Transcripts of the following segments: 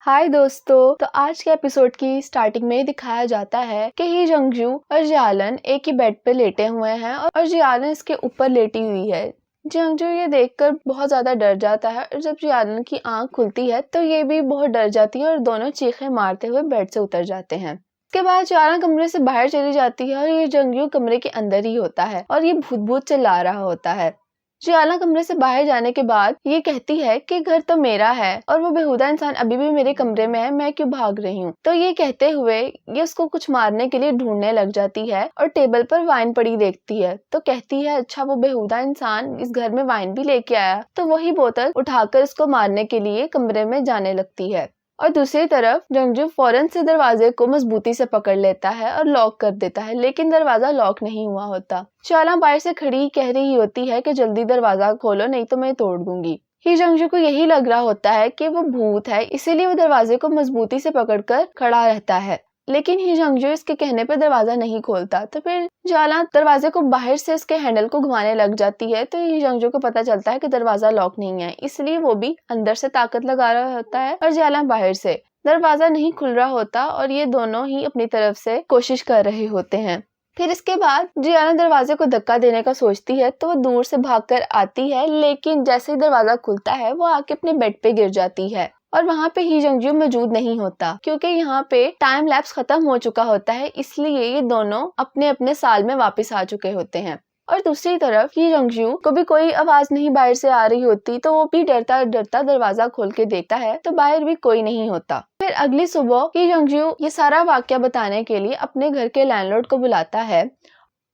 हाय दोस्तों, तो आज के एपिसोड की स्टार्टिंग में दिखाया जाता है कि ही जंगजू और जियालन एक ही बेड पे लेटे हुए हैं और जियालन इसके ऊपर लेटी हुई है। जंगजू ये देखकर बहुत ज्यादा डर जाता है और जब जियालन की आंख खुलती है तो ये भी बहुत डर जाती है और दोनों चीखें मारते हुए बेड से उतर जाते हैं। इसके बाद जियालन कमरे से बाहर चली जाती है और ये जंगजू कमरे के अंदर ही होता है और ये भूत भूत चिल्ला रहा होता है। जियाला कमरे से बाहर जाने के बाद ये कहती है कि घर तो मेरा है और वो बेहुदा इंसान अभी भी मेरे कमरे में है, मैं क्यों भाग रही हूँ। तो ये कहते हुए ये उसको कुछ मारने के लिए ढूंढने लग जाती है और टेबल पर वाइन पड़ी देखती है तो कहती है अच्छा वो बेहुदा इंसान इस घर में वाइन भी लेके आया, तो वही बोतल उठाकर इसको मारने के लिए कमरे में जाने लगती है। और दूसरी तरफ जंगजू फौरन से दरवाजे को मजबूती से पकड़ लेता है और लॉक कर देता है, लेकिन दरवाजा लॉक नहीं हुआ होता। चाला बाहर से खड़ी कह रही होती है कि जल्दी दरवाजा खोलो नहीं तो मैं तोड़ दूंगी। ही जंगजू को यही लग रहा होता है कि वो भूत है, इसीलिए वो दरवाजे को मजबूती से पकड़कर खड़ा रहता है, लेकिन ही जंगजू इसके कहने पर दरवाजा नहीं खोलता। तो फिर जाला दरवाजे को बाहर से इसके हैंडल को घुमाने लग जाती है तो ही जंगजू को पता चलता है कि दरवाजा लॉक नहीं है, इसलिए वो भी अंदर से ताकत लगा रहा होता है और जाला बाहर से। दरवाजा नहीं खुल रहा होता और ये दोनों ही अपनी तरफ से कोशिश कर रहे होते हैं। फिर इसके बाद जियाना दरवाजे को धक्का देने का सोचती है तो वो दूर से भागकर आती है, लेकिन जैसे ही दरवाजा खुलता है वो आके अपने बेड पे गिर जाती है और वहाँ पे ही जंगजू मौजूद नहीं होता क्योंकि यहाँ पे टाइम लैप्स खत्म हो चुका होता है, इसलिए ये दोनों अपने अपने साल में वापस आ चुके होते हैं। और दूसरी तरफ ही जंगजू को भी कोई आवाज नहीं बाहर से आ रही होती तो वो भी डरता डरता दरवाजा खोल के देखता है तो बाहर भी कोई नहीं होता। फिर अगली सुबह ही जंगजू ये सारा वाकया बताने के लिए अपने घर के लैंडलॉर्ड को बुलाता है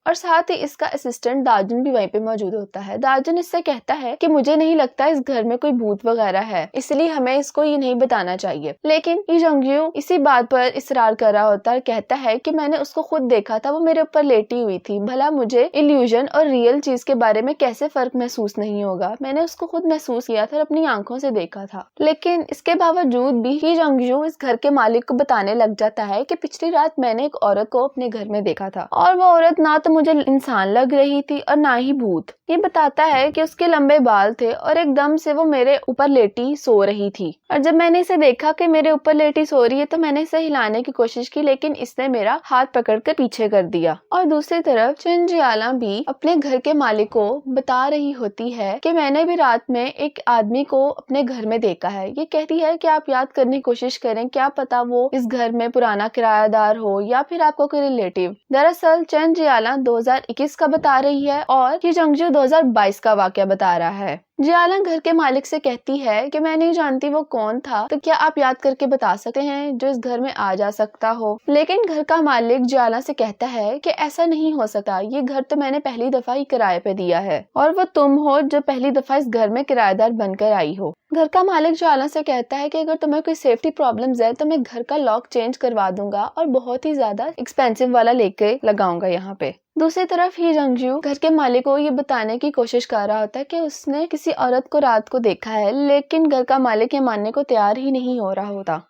और साथ ही इसका असिस्टेंट दार्जुन भी वहीं पे मौजूद होता है। दार्जुन इससे कहता है कि मुझे नहीं लगता इस घर में कोई भूत वगैरह है, इसलिए हमें इसको ये नहीं बताना चाहिए। लेकिन ये जंगजू इसी बात पर इसरार कर रहा होता है, कहता है कि मैंने उसको खुद देखा था, वो मेरे ऊपर लेटी हुई थी, भला मुझे इल्यूजन और रियल चीज के बारे में कैसे फर्क महसूस नहीं होगा, मैंने उसको खुद महसूस किया था और अपनी आंखों से देखा था। लेकिन इसके बावजूद भी ही जंगजू इस घर के मालिक को बताने लग जाता है कि पिछली रात मैंने एक औरत को अपने घर में देखा था और वो औरत ना तो मुझे इंसान लग रही थी और ना ही भूत। ये बताता है कि उसके लंबे बाल थे और एकदम से वो मेरे ऊपर लेटी सो रही थी और जब मैंने इसे देखा कि मेरे ऊपर लेटी सो रही है तो मैंने इसे हिलाने की कोशिश की, लेकिन इसने मेरा हाथ पकड़कर पीछे कर दिया। और दूसरी तरफ चिंजियाला भी अपने घर के मालिक को बता रही होती है कि मैंने भी रात में एक आदमी को अपने घर में देखा है। ये कहती है कि आप याद करने की कोशिश करें, क्या पता वो इस घर में पुराना किरायादार हो या फिर आपको कोई रिलेटिव। दरअसल चिंजियाला 2021 का बता रही है और ये जंगजू 2022 का वाकया बता रहा है। जियाला घर के मालिक से कहती है कि मैं नहीं जानती वो कौन था, तो क्या आप याद करके बता सकते हैं जो इस घर में आ जा सकता हो। लेकिन घर का मालिक जियाला से कहता है कि ऐसा नहीं हो सकता, ये घर तो मैंने पहली दफा ही किराए पे दिया है और वो तुम हो जो पहली दफा इस घर में किराएदार बनकर आई हो। घर का मालिक जियाला से कहता है कि अगर तुम्हें कोई सेफ्टी प्रॉब्लम्स है तो मैं घर का लॉक चेंज करवा दूंगा और बहुत ही ज्यादा एक्सपेंसिव वाला लेके लगाऊंगा यहाँ पे। दूसरी तरफ ही जंगजू घर के मालिक को ये बताने की कोशिश कर रहा होता है कि उसने किसी औरत को रात को देखा है, लेकिन घर का मालिक ये मानने को तैयार ही नहीं हो रहा होता।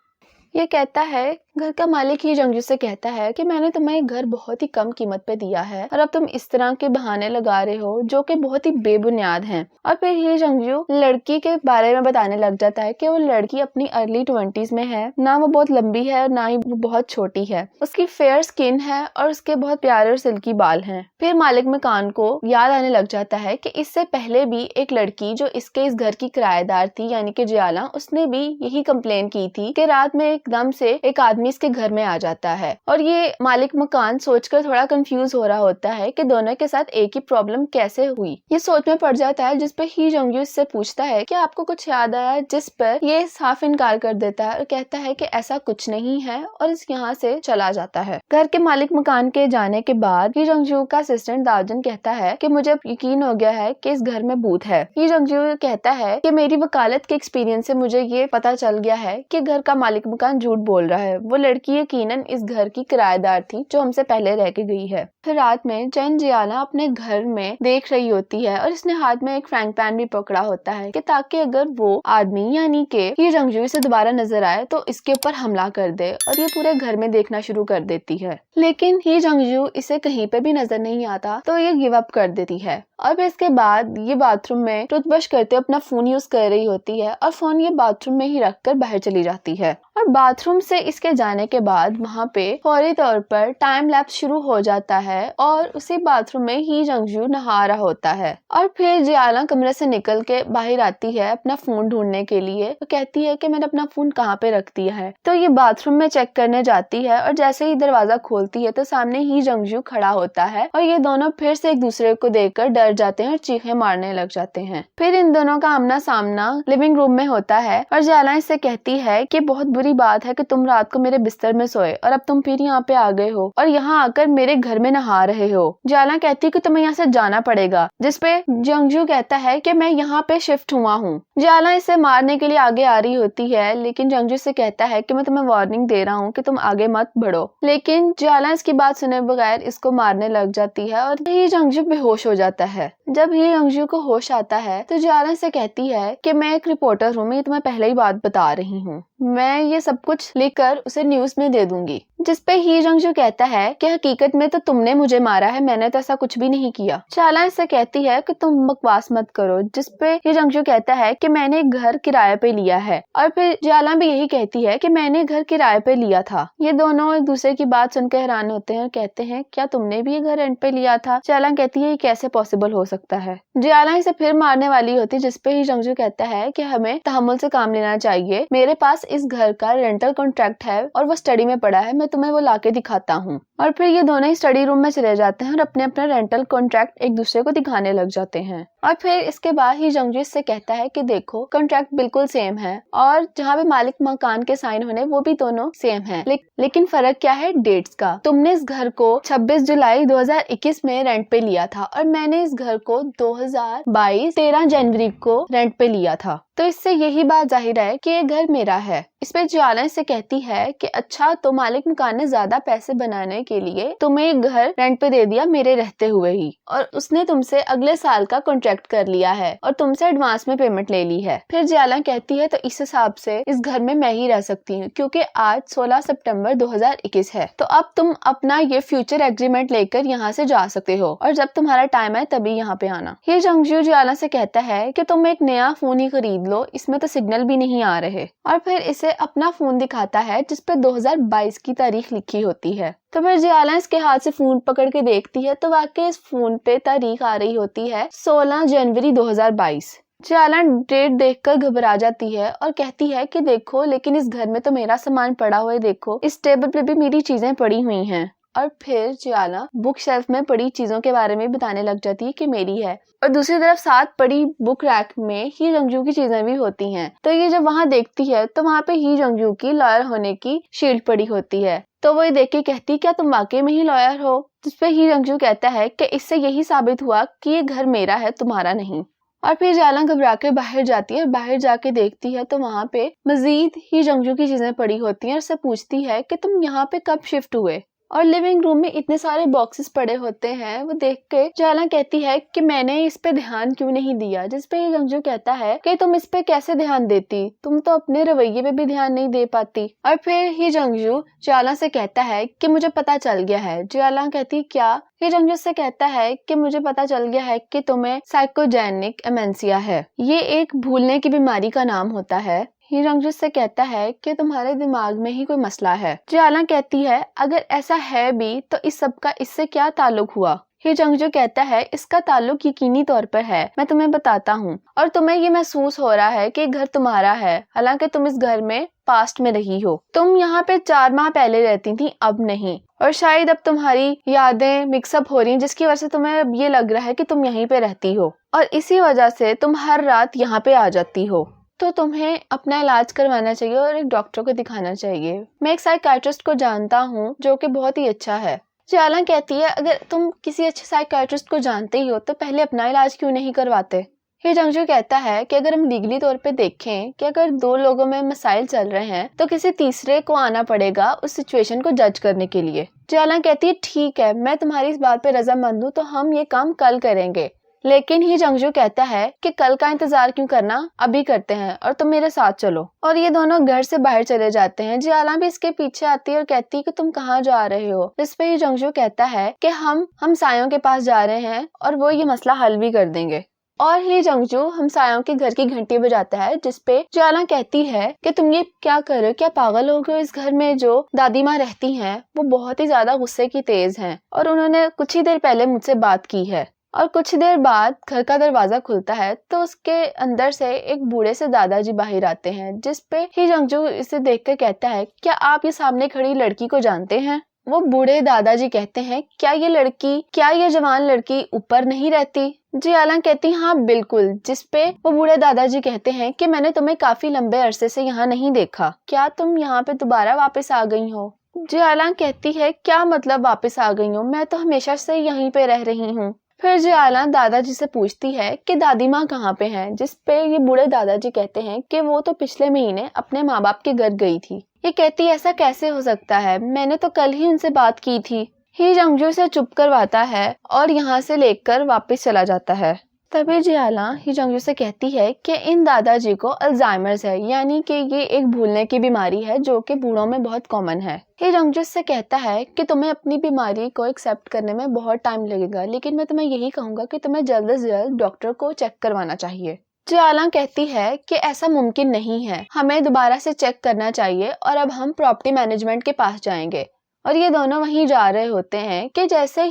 ये कहता है, घर का मालिक ही जंगजू से कहता है कि मैंने तुम्हें एक घर बहुत ही कम कीमत पे दिया है और अब तुम इस तरह के बहाने लगा रहे हो जो कि बहुत ही बेबुनियाद हैं। और फिर ये जंगजू लड़की के बारे में बताने लग जाता है कि वो लड़की अपनी अर्ली 20s में है, ना वो बहुत लंबी है और ना ही वो बहुत छोटी है, उसकी फेयर स्किन है और उसके बहुत प्यारे और सिल्की बाल हैं। फिर मालिक मकान को याद आने लग जाता है कि इससे पहले भी एक लड़की जो इसके इस घर की किराएदार थी यानी कि जियाला, उसने भी यही कंप्लेन की थी कि रात में एकदम से एक आदमी इसके घर में आ जाता है। और ये मालिक मकान सोचकर थोड़ा कंफ्यूज हो रहा होता है कि दोनों के साथ एक ही प्रॉब्लम कैसे हुई। ये सोच में पड़ जाता है, जिस पे ही जंगजू इससे पूछता है कि आपको कुछ याद आया, जिस पर ये साफ इनकार कर देता है और कहता है कि ऐसा कुछ नहीं है और इस यहाँ से चला जाता है। घर के मालिक मकान के जाने के बाद ही जंगजू का असिस्टेंट दार्जुन कहता है कि मुझे यकीन हो गया है कि इस घर में भूत है। ही जंगजू कहता है कि मेरी वकालत के एक्सपीरियंस से मुझे ये पता चल गया है कि घर का मालिक मकान झूठ बोल रहा है, वो वो लड़की यकीनन इस घर की किराएदार थी जो हमसे पहले रह के गई है। फिर रात में जैन जियाला अपने घर में देख रही होती है और इसने हाथ में एक फ्रैंक पैन भी पकड़ा होता है कि ताकि अगर वो आदमी यानी कि ही जंगजू से दोबारा नजर आए तो इसके ऊपर हमला कर दे, और ये पूरे घर में देखना शुरू कर देती है। लेकिन ही जंगजू इसे कहीं पे भी नजर नहीं आता तो ये गिव अप कर देती है। और फिर इसके बाद ये बाथरूम में टूथब्रश करते अपना फोन यूज कर रही होती है और फोन ये बाथरूम में ही रखकर बाहर चली जाती है। और बाथरूम से इसके जाने के बाद वहाँ पे फौरी तौर पर टाइम लैप्स शुरू हो जाता है और उसी बाथरूम में ही जंगजू नहा रहा होता है। और फिर जियाला कमरे से निकल के बाहर आती है अपना फोन ढूंढने के लिए। तो कहती है कि मैंने अपना फोन कहाँ पे रख दिया है। तो ये बाथरूम में चेक करने जाती है और जैसे ही दरवाजा खोलती है तो सामने ही जंगजू खड़ा होता है और ये दोनों फिर से एक दूसरे को देखकर डर जाते हैं और चीखें मारने लग जाते हैं। फिर इन दोनों का आमना सामना लिविंग रूम में होता है और जियाला इससे कहती है कि बहुत बुरी बात है कि तुम रात को मेरे बिस्तर में सोए और अब तुम फिर यहाँ पे आ गए हो और यहाँ आकर मेरे घर में नहा रहे हो। जियाला कहती है कि तुम्हें यहाँ से जाना पड़ेगा, जिसपे जंगजू कहता है कि मैं यहाँ पे शिफ्ट हुआ हूँ। जियाला इसे मारने के लिए आगे आ रही होती है लेकिन जंगजू से कहता है कि मैं तुम्हें वार्निंग दे रहा हूँ कि तुम आगे मत बढ़ो। लेकिन जियाला इसकी बात सुने बगैर इसको मारने लग जाती है और ही जंगजू बेहोश हो जाता है। जब ही जंगजू को होश आता है तो जियाला से कहती है कि मैं एक रिपोर्टर हूँ, मैं तुम्हें पहले ही बात बता रही हूँ, मैं ये सब कुछ लिखकर उसे न्यूज में दे दूंगी। जिसपे ही जंगजू कहता है कि हकीकत में तो तुमने मुझे मारा है, मैंने तो ऐसा कुछ भी नहीं किया। जियाला इससे कहती है कि तुम बकवास मत करो। जिसपे ही जंगजू कहता है कि मैंने एक घर किराए पे लिया है और फिर जियाला भी यही कहती है कि मैंने घर किराए पे लिया था। ये दोनों एक दूसरे की बात सुनकर हैरान होते हैं, कहते हैं क्या तुमने भी ये घर रेंट पे लिया था। जियाला कहती है ये कैसे पॉसिबल हो सकता है। जियाला इसे फिर मारने वाली होती है जिसपे ही जंगजू कहता है कि हमें तहम्मुल से काम लेना चाहिए, मेरे पास इस घर का रेंटल कॉन्ट्रैक्ट है और वो स्टडी में पड़ा है, मैं तुम्हें वो लाके दिखाता हूँ। और फिर ये दोनों ही स्टडी रूम में चले जाते हैं और अपने अपने रेंटल कॉन्ट्रैक्ट एक दूसरे को दिखाने लग जाते हैं। और फिर इसके बाद ही जंगजू से कहता है कि देखो कॉन्ट्रैक्ट बिल्कुल सेम है और जहाँ पे मालिक मकान के साइन होने वो भी दोनों सेम हैं। लेकिन फर्क क्या है डेट्स का। तुमने इस घर को 26 जुलाई 2021 में रेंट पे लिया था और मैंने इस घर को 2022 13 जनवरी को रेंट पे लिया था। तो इससे यही बात जाहिर है कि ये घर मेरा है। इस पे जियाला से कहती है कि अच्छा तो मालिक मकान ने ज्यादा पैसे बनाने के लिए तुम्हें एक घर रेंट पे दे दिया मेरे रहते हुए ही, और उसने तुमसे अगले साल का कॉन्ट्रैक्ट कर लिया है और तुमसे एडवांस में पेमेंट ले ली है। फिर जियाला कहती है तो इस हिसाब से इस घर में मैं ही रह सकती हूँ क्योंकि आज 16 सितंबर 2021 है, तो अब तुम अपना ये फ्यूचर एग्रीमेंट लेकर यहाँ से जा सकते हो और जब तुम्हारा टाइम है तभी यहाँ पे आना। ये जंगजू जियाला से कहता है कि तुम एक नया फोन ही खरीद लो, इसमें तो सिग्नल भी नहीं आ रहे। और फिर इसे अपना फोन दिखाता है जिसपे 2022 की तारीख लिखी होती है। तो फिर जियाला इसके हाथ से फोन पकड़ के देखती है तो वाकई इस फोन पे तारीख आ रही होती है 16 जनवरी 2022। जियाला डेट देखकर घबरा जाती है और कहती है कि देखो लेकिन इस घर में तो मेरा सामान पड़ा हुआ है, देखो इस टेबल पे भी मेरी चीजें पड़ी हुई हैं। और फिर जियाला बुक शेल्फ में पड़ी चीजों के बारे में बताने लग जाती है कि मेरी है, और दूसरी तरफ साथ पड़ी बुक रैक में ही जंगजू की चीजें भी होती हैं। तो ये जब वहाँ देखती है तो वहाँ पे ही जंगजू की लॉयर होने की शील्ड पड़ी होती है। तो वो ये देख के कहती क्या तुम वाकई में ही लॉयर हो। जिसपे ही जंगजू कहता है कि इससे यही साबित हुआ कि ये घर मेरा है तुम्हारा नहीं। और फिर जियाला घबरा के बाहर जाती है और बाहर जाके देखती है तो वहाँ पे मजीद ही जंगजू की चीजें पड़ी होती हैं और उससे पूछती है कि तुम यहाँ पे कब शिफ्ट हुए। और लिविंग रूम में इतने सारे बॉक्सेस पड़े होते हैं, वो देख के जियाला कहती है कि मैंने इस पे ध्यान क्यों नहीं दिया। जिसपे ये जंगजू कहता है कि तुम इस पे कैसे ध्यान देती, तुम तो अपने रवैये पे भी ध्यान नहीं दे पाती। और फिर ही जंगजू जियाला से कहता है कि मुझे पता चल गया है। जियाला कहती क्या। ये जंगजू से कहता है कि मुझे पता चल गया है कि तुम्हें साइकोजेनिक एमेंसिया है, ये एक भूलने की बीमारी का नाम होता है। ही जंगजू से कहता है कि तुम्हारे दिमाग में ही कोई मसला है। जियाला कहती है अगर ऐसा है भी तो इस सब का इससे क्या ताल्लुक हुआ। ही जंगजू कहता है इसका ताल्लुक यकीनी तौर पर है, मैं तुम्हें बताता हूँ। और तुम्हें ये महसूस हो रहा है कि घर तुम्हारा है, हालांकि तुम इस घर में पास्ट में रही हो। तुम यहाँ पे 4 माह पहले रहती थी, अब नहीं, और शायद अब तुम्हारी यादें मिक्सअप हो रही हैं जिसकी वजह से तुम्हें अब ये लग रहा है कि तुम यहीं पे रहती हो और इसी वजह से तुम हर रात यहाँ पे आ जाती हो। तो तुम्हें अपना इलाज करवाना चाहिए और एक डॉक्टर को दिखाना चाहिए। मैं एक साइकियाट्रिस्ट को जानता हूँ जो कि बहुत ही अच्छा है। जियाला कहती है अगर तुम किसी अच्छे साइकियाट्रिस्ट को जानते ही हो तो पहले अपना इलाज क्यों नहीं करवाते। ही जंगजू कहता है कि अगर हम लीगली तौर पे देखें कि अगर दो लोगों में मसाइल चल रहे हैं तो किसी तीसरे को आना पड़ेगा उस सिचुएशन को जज करने के लिए। जियालन कहती है ठीक है, मैं तुम्हारी इस बात पे रजामंद हूँ, तो हम ये काम कल करेंगे। लेकिन ही जंगजू कहता है कि कल का इंतजार क्यों करना, अभी करते हैं और तुम मेरे साथ चलो। और ये दोनों घर से बाहर चले जाते हैं। जियाला भी इसके पीछे आती है और कहती है कि तुम कहाँ जा रहे हो। इस पे ही जंगजू कहता है कि हम सायों के पास जा रहे हैं और वो ये मसला हल भी कर देंगे। और ही जंगजू हमसायों के घर की घंटी बजाता है, जिसपे जियाला कहती है कि तुम ये क्या कर रहे हो, क्या पागल हो गए? इस घर में जो दादी माँ रहती हैं वो बहुत ही ज्यादा गुस्से की तेज हैं और उन्होंने कुछ ही देर पहले मुझसे बात की है। और कुछ देर बाद घर का दरवाजा खुलता है तो उसके अंदर से एक बूढ़े से दादाजी बाहर आते हैं, जिसपे ही जंगजू इसे देखकर कहता है क्या आप ये सामने खड़ी लड़की को जानते हैं? वो बूढ़े दादाजी कहते हैं क्या ये जवान लड़की ऊपर नहीं रहती? जियाला कहती हाँ बिल्कुल। जिसपे वो बूढ़े दादाजी कहते हैं कि मैंने तुम्हें काफी लंबे अरसे से यहाँ नहीं देखा, क्या तुम यहाँ पे दोबारा वापस आ गई हो? जियाला कहती है क्या मतलब वापस आ गई हो, मैं तो हमेशा से यहीं पे रह रही हूँ। फिर जियाला दादाजी से पूछती है कि दादी माँ कहाँ पे हैं, जिसपे ये बूढ़े दादाजी कहते हैं कि वो तो पिछले महीने अपने माँ बाप के घर गई थी। ये कहती ऐसा कैसे हो सकता है, मैंने तो कल ही उनसे बात की थी। ही जंगजू से चुप करवाता है और यहाँ से लेकर वापस चला जाता है। तभी जियाला ही जंगजू से कहती है कि इन दादाजी को अल्जाइमर्स है, यानी कि ये एक भूलने की बीमारी है जो कि बूढ़ों में बहुत कॉमन है। ही जंगजू से कहता है कि तुम्हें अपनी बीमारी को एक्सेप्ट करने में बहुत टाइम लगेगा, लेकिन मैं तुम्हें यही कहूंगा कि तुम्हें जल्द से जल्द डॉक्टर को चेक करवाना चाहिए। जियाला कहती है कि ऐसा मुमकिन नहीं है, हमें दोबारा से चेक करना चाहिए और अब हम प्रॉपर्टी मैनेजमेंट के पास जाएंगे। और ये दोनों वहीं जा रहे होते हैं कि जैसे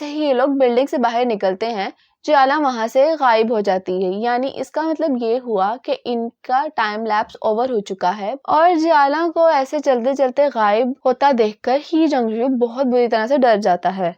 ही ये लोग बिल्डिंग से बाहर निकलते हैं जियाला वहां से गायब हो जाती है। यानी इसका मतलब ये हुआ कि इनका टाइम लैप्स ओवर हो चुका है। और जियाला को ऐसे चलते चलते गायब होता देखकर ही जंगजू बहुत बुरी तरह से डर जाता है।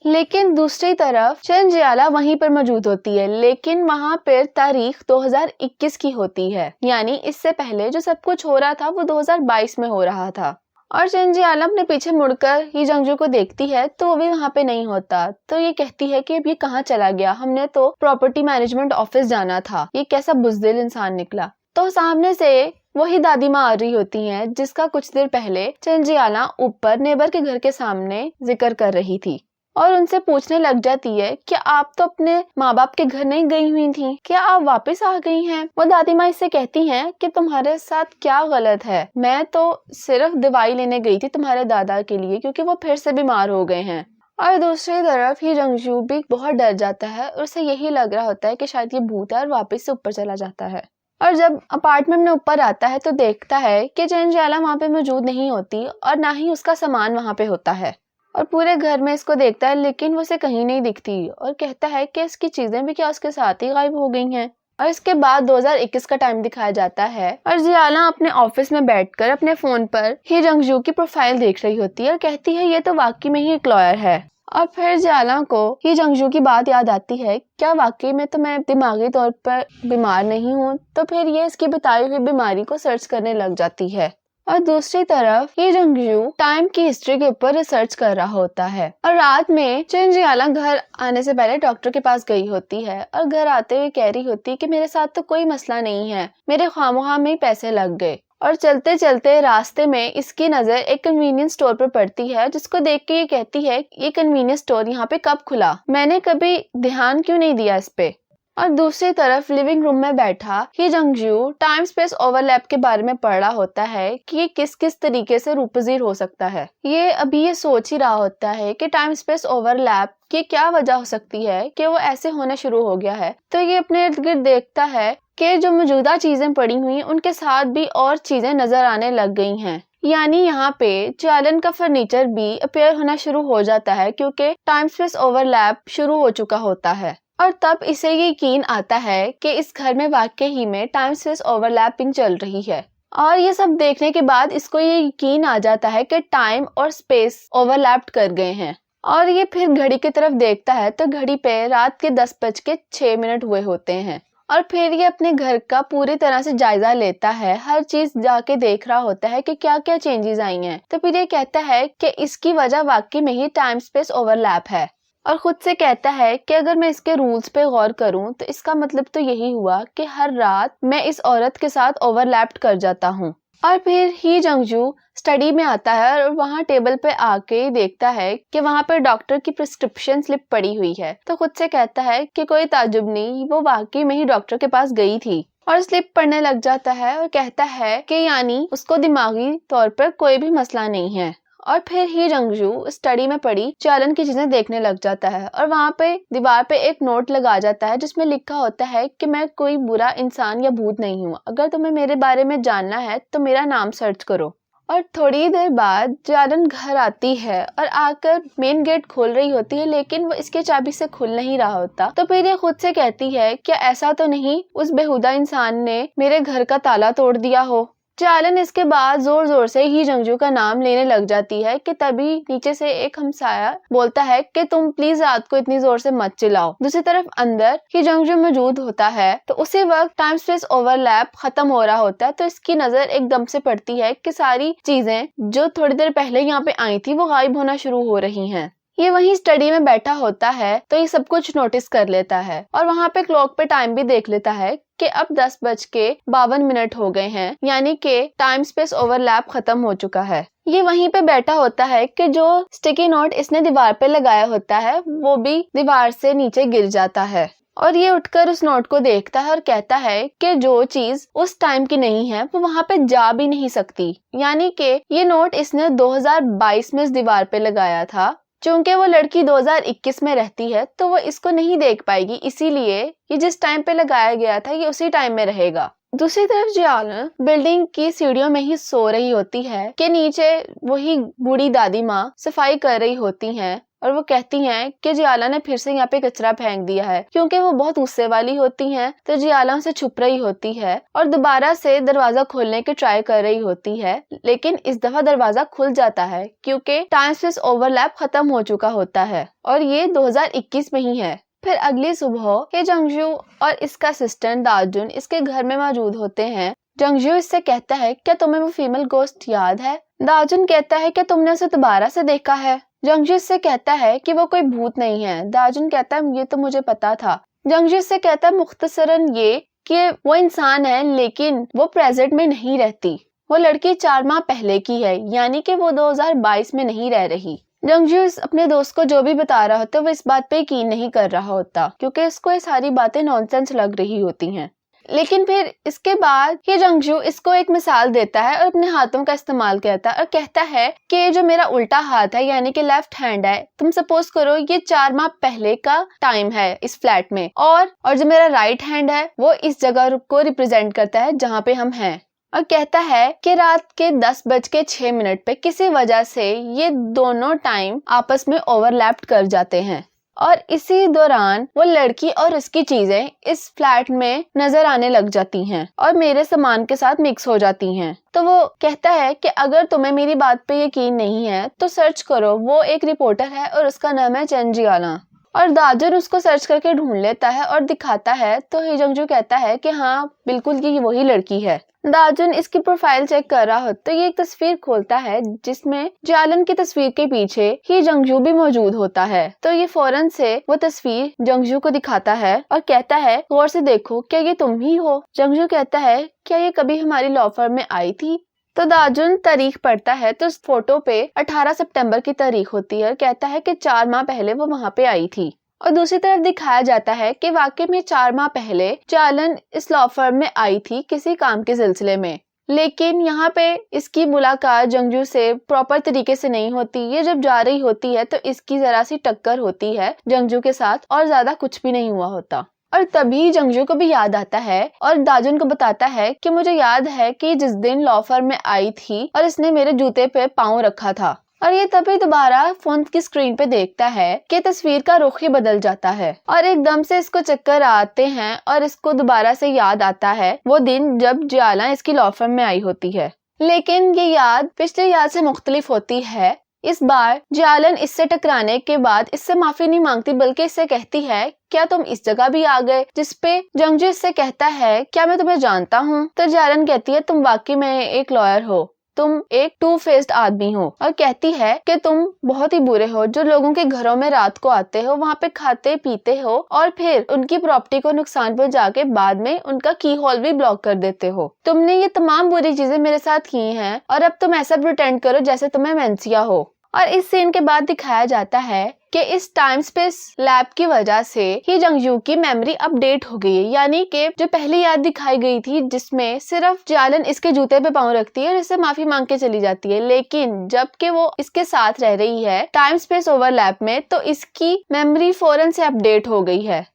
लेकिन दूसरी तरफ चेन जियाला वहीं पर मौजूद होती है, लेकिन वहां पर तारीख 2021 की होती है। यानी इससे पहले जो सब कुछ हो रहा था वो 2022 में हो रहा था। और चेन जियाला अपने पीछे मुड़कर ही जंगजू को देखती है तो वो भी वहाँ पे नहीं होता। तो ये कहती है कि अब ये कहाँ चला गया, हमने तो प्रॉपर्टी मैनेजमेंट ऑफिस जाना था, ये कैसा बुज़दिल इंसान निकला। तो सामने से वही दादी माँ आ रही होती हैं, जिसका कुछ देर पहले चेन जियाला ऊपर नेबर के घर के सामने जिक्र कर रही थी। और उनसे पूछने लग जाती है कि आप तो अपने माँ बाप के घर नहीं गई हुई थी, क्या आप वापस आ गई हैं? वो दादी माँ इससे कहती हैं कि तुम्हारे साथ क्या गलत है, मैं तो सिर्फ दवाई लेने गई थी तुम्हारे दादा के लिए, क्योंकि वो फिर से बीमार हो गए हैं। और दूसरी तरफ ही जंगजू भी बहुत डर जाता है और उसे यही लग रहा होता है कि शायद ये भूत है और वापस से ऊपर चला जाता है। और जब अपार्टमेंट में ऊपर आता है तो देखता है कि चेन जियाला वहाँ पे मौजूद नहीं होती और ना ही उसका सामान वहाँ पे होता है। और पूरे घर में इसको देखता है लेकिन वो उसे कहीं नहीं दिखती और कहता है कि इसकी चीजें भी क्या उसके साथ ही गायब हो गई हैं। और इसके बाद 2021 का टाइम दिखाया जाता है और जियाला अपने ऑफिस में बैठकर अपने फोन पर ही जंगजू की प्रोफाइल देख रही होती है और कहती है ये तो वाकई में ही एक लॉयर है। और फिर जियाला को ही जंगजू की बात याद आती है, क्या वाकई में तो मैं दिमागी तौर पर बीमार नहीं हूँ? तो फिर ये इसकी बताई हुई बीमारी को सर्च करने लग जाती है। और दूसरी तरफ ये जंगजू टाइम की हिस्ट्री के ऊपर रिसर्च कर रहा होता है। और रात में चेन जियाला घर आने से पहले डॉक्टर के पास गई होती है और घर आते हुए कह रही होती है कि मेरे साथ तो कोई मसला नहीं है, मेरे ख्वामोहा में पैसे लग गए। और चलते चलते रास्ते में इसकी नजर एक कन्वीनियंस स्टोर पर पड़ती है, जिसको देख के ये कहती है ये कन्वीनियंस स्टोर यहाँ पे कब खुला, मैंने कभी ध्यान क्यों नहीं दिया इस पे। और दूसरी तरफ लिविंग रूम में बैठा ही जंगजू टाइम स्पेस ओवरलैप के बारे में पढ़ रहा होता है कि ये किस किस तरीके से रूपजीर हो सकता है। ये अभी ये सोच ही रहा होता है कि टाइम स्पेस ओवरलैप की क्या वजह हो सकती है कि वो ऐसे होना शुरू हो गया है। तो ये अपने इर्द गिर्द देखता है कि जो मौजूदा चीजें पड़ी हुई उनके साथ भी और चीजें नजर आने लग गई हैं। यानी यहाँ पे जियालन का फर्नीचर भी अपीयर होना शुरू हो जाता है क्योंकि टाइम स्पेस ओवरलैप शुरू हो चुका होता है। और तब इसे ये यकीन आता है कि इस घर में वाकई ही में टाइम स्पेस ओवरलैपिंग चल रही है। और ये सब देखने के बाद इसको ये यकीन आ जाता है कि टाइम और स्पेस ओवरलैप्ड कर गए हैं। और ये फिर घड़ी की तरफ देखता है तो घड़ी पे रात के 10:06 हुए होते हैं। और फिर ये अपने घर का पूरी तरह से जायजा लेता है, हर चीज जाके देख रहा होता है कि क्या क्या चेंजेस आई हैं। तो फिर ये कहता है कि इसकी वजह वाकई में ही टाइम स्पेस ओवरलैप है। और खुद से कहता है कि अगर मैं इसके रूल्स पे गौर करूं तो इसका मतलब तो यही हुआ कि हर रात मैं इस औरत के साथ ओवरलैप्ड कर जाता हूं। और फिर ही जंगजू स्टडी में आता है और वहाँ टेबल पे आके देखता है कि वहाँ पे डॉक्टर की प्रिस्क्रिप्शन स्लिप पड़ी हुई है। तो खुद से कहता है कि कोई ताजुब नहीं, वो वाकई में ही डॉक्टर के पास गई थी। और स्लिप पढ़ने लग जाता है और कहता है कि यानी उसको दिमागी तौर पर कोई भी मसला नहीं है। और फिर ही जंगजू स्टडी में पड़ी जियालन की चीजें देखने लग जाता है और वहाँ पे दीवार पे एक नोट लगा जाता है जिसमें लिखा होता है कि मैं कोई बुरा इंसान या भूत नहीं हूँ, अगर तुम्हें मेरे बारे में जानना है तो मेरा नाम सर्च करो। और थोड़ी देर बाद जियालन घर आती है और आकर मेन गेट खोल रही होती है, लेकिन वो इसके चाबी से खुल नहीं रहा होता। तो फिर ये खुद से कहती है क्या ऐसा तो नहीं उस बेहुदा इंसान ने मेरे घर का ताला तोड़ दिया हो। जियालन इसके बाद जोर जोर से ही जंगजू का नाम लेने लग जाती है कि तभी नीचे से एक हमसाया बोलता है कि तुम प्लीज रात को इतनी जोर से मत चिल्लाओ। दूसरी तरफ अंदर ही जंगजू मौजूद होता है। तो उसी वक्त टाइम स्पेस ओवरलैप खत्म हो रहा होता है। तो इसकी नजर एकदम से पड़ती है कि सारी चीजें जो थोड़ी देर पहले यहाँ पे आई थी वो गायब होना शुरू हो रही हैं। ये वहीं स्टडी में बैठा होता है तो ये सब कुछ नोटिस कर लेता है और वहाँ पे क्लॉक पे टाइम भी देख लेता है कि अब 10:52 हो गए हैं, यानी कि टाइम स्पेस ओवरलैप खत्म हो चुका है। ये वहीं पे बैठा होता है कि जो स्टिकी नोट इसने दीवार पे लगाया होता है वो भी दीवार से नीचे गिर जाता है। और ये उठकर उस नोट को देखता है और कहता है कि जो चीज उस टाइम की नहीं है वो वहाँ पे जा भी नहीं सकती, यानी कि ये नोट इसने 2022 में इस दीवार पे लगाया था। चूंकि वो लड़की 2021 में रहती है तो वो इसको नहीं देख पाएगी, इसीलिए ये जिस टाइम पे लगाया गया था ये उसी टाइम में रहेगा। दूसरी तरफ जियालन बिल्डिंग की सीढ़ियों में ही सो रही होती है कि नीचे वही बूढ़ी दादी माँ सफाई कर रही होती हैं और वो कहती हैं कि जियाला ने फिर से यहाँ पे कचरा फेंक दिया है। क्योंकि वो बहुत गुस्से वाली होती हैं तो जियाला से छुप रही होती है और दोबारा से दरवाजा खोलने की ट्राई कर रही होती है, लेकिन इस दफा दरवाजा खुल जाता है क्योंकि टाइम स्पेस ओवरलैप खत्म हो चुका होता है और ये 2021 में ही है। फिर अगली सुबह ये जंगजू और इसका असिस्टेंट दाजुन इसके घर में मौजूद होते हैं। जंगजू इससे कहता है क्या तुम्हें वो फीमेल गोस्ट याद है। दाजुन कहता है क्या तुमने उसे दोबारा से देखा है। जंगजू इससे कहता है कि वो कोई भूत नहीं है। दाजुन कहता है ये तो मुझे पता था। जंगजू इससे कहता है मुख्तसरन ये कि वो इंसान है लेकिन वो प्रेजेंट में नहीं रहती, वो लड़की 4 माह पहले की है, यानी कि वो 2022 में नहीं रह रही। जंगजू अपने दोस्त को जो भी बता रहा होता है वो इस बात पे यकीन नहीं कर रहा होता क्योंकि इसको ये सारी बातें नॉनसेंस लग रही होती हैं। लेकिन फिर इसके बाद ये जंगजू इसको एक मिसाल देता है और अपने हाथों का इस्तेमाल करता है और कहता है कि जो मेरा उल्टा हाथ है यानी कि लेफ्ट हैंड है, तुम सपोज करो ये 4 माह पहले का टाइम है इस फ्लैट में, और जो मेरा राइट हैंड है वो इस जगह को रिप्रेजेंट करता है जहाँ पे हम हैं। और कहता है कि रात के 10:06 पे किसी वजह से ये दोनों टाइम आपस में ओवरलैप्ड कर जाते हैं और इसी दौरान वो लड़की और उसकी चीजें इस फ्लैट में नजर आने लग जाती हैं और मेरे सामान के साथ मिक्स हो जाती हैं। तो वो कहता है कि अगर तुम्हें मेरी बात पे यकीन नहीं है तो सर्च करो, वो एक रिपोर्टर है और उसका नाम है चेन जियाला। और दाजुन उसको सर्च करके ढूंढ लेता है और दिखाता है तो ही जंगजू कहता है कि हाँ बिल्कुल ये वही लड़की है। दाजुन इसकी प्रोफाइल चेक कर रहा हो तो ये एक तस्वीर खोलता है जिसमें जियालन की तस्वीर के पीछे ही जंगजू भी मौजूद होता है। तो ये फौरन से वो तस्वीर जंगजू को दिखाता है और कहता है गौर से देखो क्या ये तुम ही हो। जंगजू कहता है क्या ये कभी हमारी लॉ फर्म में आई थी। तो दाजुन तारीख पढ़ता है तो उस फोटो पे 18 सितंबर की तारीख होती है और कहता है कि 4 माह पहले वो वहाँ पे आई थी। और दूसरी तरफ दिखाया जाता है कि वाकई में 4 माह पहले जियालन इस लॉ फर्म में आई थी किसी काम के सिलसिले में, लेकिन यहाँ पे इसकी मुलाकात जंगजू से प्रॉपर तरीके से नहीं होती। ये जब जा रही होती है तो इसकी जरा सी टक्कर होती है जंगजू के साथ और ज्यादा कुछ भी नहीं हुआ होता। और तभी जंगजू को भी याद आता है और दाजुन को बताता है कि मुझे याद है कि जिस दिन लॉ फर्म में आई थी और इसने मेरे जूते पे पाँव रखा था। और ये तभी दोबारा फोन की स्क्रीन पे देखता है कि तस्वीर का रुख ही बदल जाता है और एकदम से इसको चक्कर आते हैं और इसको दोबारा से याद आता है वो दिन जब जियाला इसकी लॉ फर्म में आई होती है। लेकिन ये याद पिछली याद से मुख्तलिफ होती है। इस बार जियालन इससे टकराने के बाद इससे माफी नहीं मांगती बल्कि इससे कहती है क्या तुम इस जगह भी आ गए, जिसपे जंगजू इससे कहता है क्या मैं तुम्हें जानता हूँ। तो जियालन कहती है तुम वाकई में एक लॉयर हो। तुम एक टू फेस्ड आदमी हो, और कहती है कि तुम बहुत ही बुरे हो जो लोगों के घरों में रात को आते हो, वहाँ पे खाते पीते हो और फिर उनकी प्रॉपर्टी को नुकसान पहुंचा के बाद में उनका की होल भी ब्लॉक कर देते हो। तुमने ये तमाम बुरी चीजें मेरे साथ की हैं और अब तुम ऐसा प्रिटेंड करो जैसे तुम्हें मेंसिया हो। और इस सीन के बाद दिखाया जाता है कि इस टाइम स्पेस लैब की वजह से ही जंगजू की मेमोरी अपडेट हो गई है, यानी कि जो पहली याद दिखाई गई थी जिसमें सिर्फ जियालन इसके जूते पे पाँव रखती है और इससे माफी मांग के चली जाती है, लेकिन जबकि वो इसके साथ रह रही है टाइम स्पेस ओवरलैप में तो इसकी मेमोरी फौरन से अपडेट हो गई है।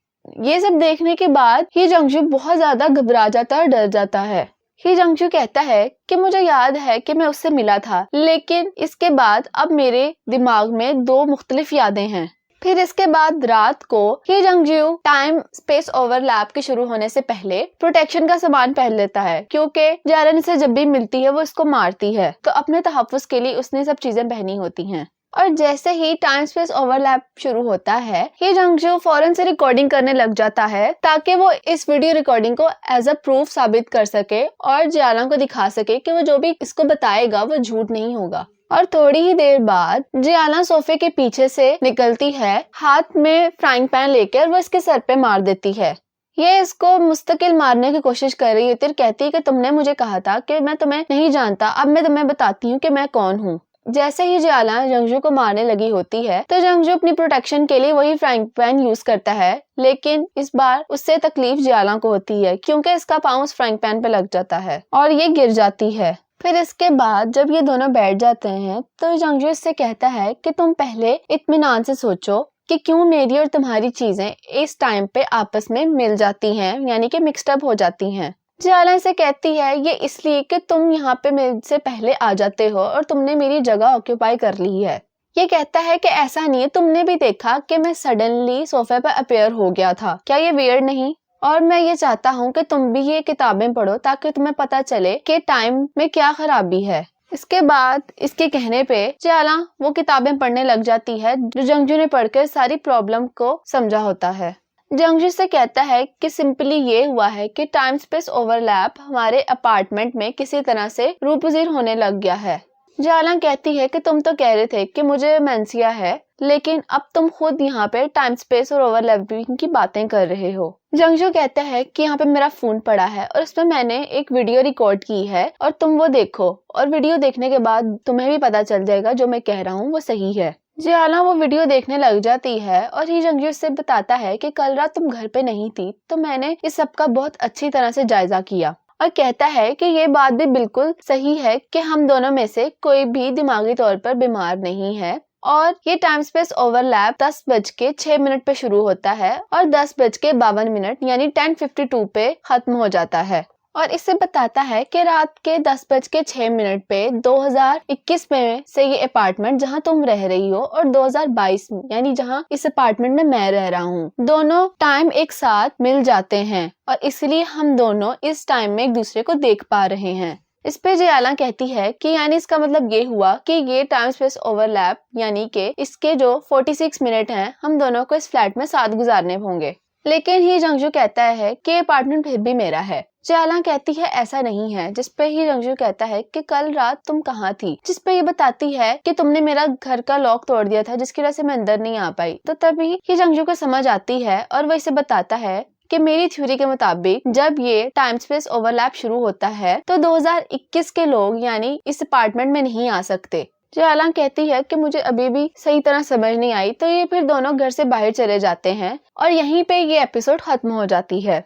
ये सब देखने के बाद ही जंगजू बहुत ज्यादा घबरा जाता है और डर जाता है। ही जंगजू कहता है कि मुझे याद है कि मैं उससे मिला था, लेकिन इसके बाद अब मेरे दिमाग में दो मुख्तलिफ यादें हैं। फिर इसके बाद रात को ही जंगजू टाइम स्पेस ओवरलैप के शुरू होने से पहले प्रोटेक्शन का सामान पहन लेता है, क्योंकि जियालन इसे जब भी मिलती है वो इसको मारती है, तो अपने तहफ़्फ़ुज़ के लिए उसने सब चीजें पहनी होती हैं। और जैसे ही टाइम स्पेस ओवरलैप शुरू होता है ये जंगजू फौरन से रिकॉर्डिंग करने लग जाता है ताकि वो इस वीडियो रिकॉर्डिंग को एज अ प्रूफ साबित कर सके और जियालन को दिखा सके कि वो जो भी इसको बताएगा वो झूठ नहीं होगा। और थोड़ी ही देर बाद जियालन सोफे के पीछे से निकलती है हाथ में फ्राइंग पैन लेकर, वो इसके सर पे मार देती है। ये इसको मुस्तकिल मारने की कोशिश कर रही होती है, कहती है कि तुमने मुझे कहा था कि मैं तुम्हें नहीं जानता, अब मैं तुम्हें बताती हूँ कि मैं कौन हूँ। जैसे ही जियालन जंगजू को मारने लगी होती है तो जंगजू अपनी प्रोटेक्शन के लिए वही फ्राइंग पैन यूज करता है, लेकिन इस बार उससे तकलीफ जियालन को होती है क्योंकि इसका पाँव उस फ्राइंग पैन पे लग जाता है और ये गिर जाती है। फिर इसके बाद जब ये दोनों बैठ जाते हैं तो जंगजू इससे कहता है कि तुम पहले इत्मीनान से सोचो कि क्यों मेरी और तुम्हारी चीजें इस टाइम पे आपस में मिल जाती हैं, यानी कि मिक्सड अप हो जाती हैं। जियालन से कहती है ये इसलिए कि तुम यहाँ पे मेरे से पहले आ जाते हो और तुमने मेरी जगह ऑक्यूपाई कर ली है। ये कहता है कि ऐसा नहीं है, तुमने भी देखा कि मैं सडनली सोफे पर अपेयर हो गया था, क्या ये वियर्ड नहीं? और मैं ये चाहता हूँ कि तुम भी ये किताबें पढ़ो ताकि तुम्हें पता चले कि टाइम में क्या खराबी है। इसके बाद इसके कहने पे जियालन वो किताबें पढ़ने लग जाती है जो जंगजू ने पढ़कर सारी प्रॉब्लम को समझा होता है। जंगजू से कहता है कि सिंपली ये हुआ है कि टाइम स्पेस ओवरलैप हमारे अपार्टमेंट में किसी तरह से रूपजीर होने लग गया है। जियालन कहती है कि तुम तो कह रहे थे कि मुझे मेंसिया है, लेकिन अब तुम खुद यहाँ पे टाइम स्पेस और ओवरलैपिंग की बातें कर रहे हो। जंगजू कहता है कि यहाँ पे मेरा फोन पड़ा है और उसमें मैंने एक वीडियो रिकॉर्ड की है और तुम वो देखो, और वीडियो देखने के बाद तुम्हें भी पता चल जाएगा जो मैं कह रहा हूँ वो सही है। जियालन वो वीडियो देखने लग जाती है और ही जंगजू से बताता है कि कल रात तुम घर पे नहीं थी तो मैंने इस सब का बहुत अच्छी तरह से जायजा किया, और कहता है कि ये बात भी बिल्कुल सही है कि हम दोनों में से कोई भी दिमागी तौर पर बीमार नहीं है। और ये टाइम स्पेस ओवरलैप 10:06 पे शुरू होता है और 10:52 यानी 10:52 पे खत्म हो जाता है। और इससे बताता है कि रात के 10:06 पे 2021 में से ये अपार्टमेंट जहाँ तुम रह रही हो और 2022 में यानी जहाँ इस अपार्टमेंट में मैं रह रहा हूँ, दोनों टाइम एक साथ मिल जाते हैं और इसलिए हम दोनों इस टाइम में एक दूसरे को देख पा रहे हैं। इस पे जियालन कहती है कि यानी इसका मतलब ये हुआ कि ये टाइम स्पेस ओवरलैप यानी कि इसके जो 46 मिनट हैं हम दोनों को इस फ्लैट में साथ गुजारने होंगे। लेकिन ही जंगजू कहता है कि अपार्टमेंट फिर भी मेरा है। जियालन कहती है ऐसा नहीं है, जिस पे ही जंगजू कहता है कि कल रात तुम कहाँ थी, जिस पे ये बताती है कि तुमने मेरा घर का लॉक तोड़ दिया था जिसकी वजह से मैं अंदर नहीं आ पाई। तो तभी ही जंगजू को समझ आती है और वो इसे बताता है कि मेरी थ्योरी के मुताबिक जब ये टाइम स्पेस ओवरलैप शुरू होता है तो 2021 के लोग यानी इस अपार्टमेंट में नहीं आ सकते। जियालन कहती है कि मुझे अभी भी सही तरह समझ नहीं आई, तो ये फिर दोनों घर से बाहर चले जाते हैं और यहीं पे ये एपिसोड खत्म हो जाती है।